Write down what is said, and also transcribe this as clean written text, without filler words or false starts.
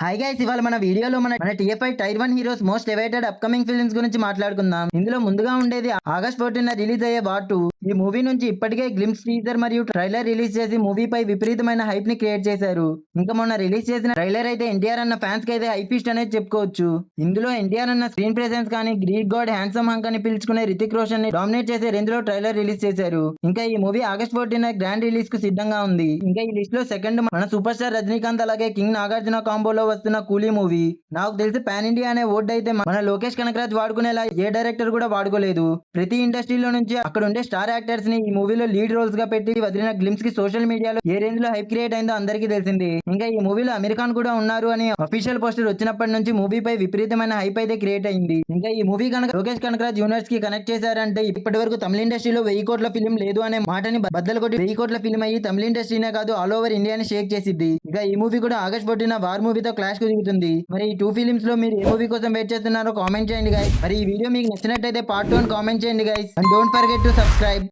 Hi guys, ఇవాళ మన వీడియోలో మన TFI tier 1 heroes most awaited upcoming films గురించి మాట్లాడుకుందాం. ఇందులో ముందుగా ఉండేది ఆగస్ట్ 14 రిలీజ్ అయ్యే వార్ 2. ఈ మూవీ నుంచి ఇప్పటికే గ్లిమ్స్, టీజర్ మరియు ట్రైలర్ రిలీజ్ చేసి మూవీపై విపరీతమైన హైప్ ని క్రియేట్ చేశారు. ఇంకా మొన్న రిలీజ్ చేసిన ట్రైలర్ అయితే ఎన్టీఆర్ అన్న ఫ్యాన్స్ కి అయితే హై ఫీస్ట్ అనేది చెప్పుకోవచ్చు. ఇందులో ఎన్టీఆర్ అన్న స్క్రీన్ ప్రెసెన్స్ కానీ, గ్రీక్ గాడ్ హ్యాండ్సమ్ హంక్ అని పిలుచుకునే రితిక్ రోషన్ ని డామినేట్ చేసే రేంజ్ లో ట్రైలర్ రిలీజ్ చేశారు. ఇంకా ఈ మూవీ ఆగస్ట్ 14 గ్రాండ్ రిలీజ్ కు సిద్ధంగా ఉంది. ఇంకా ఈ లిస్ట్ లో సెకండ్ మన సూపర్ స్టార్ రజనీకాంత్ అలాగే కింగ్ నాగార్జున కాంబోలో వస్తున్న కూలీ మూవీ. నాకు తెలిసి పాన్ ఇండియా అనే వర్డ్ అయితే మన లోకేష్ కనకరాజ్ వాడుకునేలా ఏ డైరెక్టర్ కూడా వాడుకోలేదు. ప్రతి ఇండస్ట్రీలో నుంచి అక్కడ ఉండే స్టార్ యాక్టర్స్ ని ఈ మూవీలో లీడ్ రోల్స్ గా పెట్టి వదిలిన గ్లిమ్స్ కి సోషల్ మీడియాలో ఏ రేంజ్ లో హైప్ క్రియేట్ అయిందో అందరికీ తెలిసింది. ఇంకా ఈ మూవీలో అమీర్ ఖాన్ కూడా ఉన్నారు అని అఫీషియల్ పోస్టర్ వచ్చినప్పటి నుంచి మూవీపై విపరీతమైన హైప్ అయితే క్రియేట్ అయింది. ఇంకా ఈ మూవీ కనుక లోకేష్ కనకరాజ్ యూనివర్స్ కి కనెక్ట్ చేశారంటే ఇప్పటి వరకు తమిళ ఇండస్ట్రీలో 1000 కోట్ల ఫిల్మ్ లేదు అనే మాటని బద్దలు కొట్టి 1000 కోట్ల ఫిల్మ్ అయ్యి తమిళ ఇండస్ట్రీనే కాదు ఆల్ ఓవర్ ఇండియాని షేక్ చేసిద్ది. ఇంకా ఈ మూవీ కూడా ఆగస్ట్ 14 వార్ మూవీతో క్లాష్ కు దిగుతుంది. మరి ఈ 2 ఫిలిమ్స్ లో మీరు ఏ మూవీ కోసం వెయిట్ చేస్తున్నారో కామెంట్ చేయండి గైస్. మరి ఈ వీడియో మీకు నచ్చినట్టయితే పార్ట్ 2 అని కామెంట్ చేయండి guys. And don't forget to subscribe.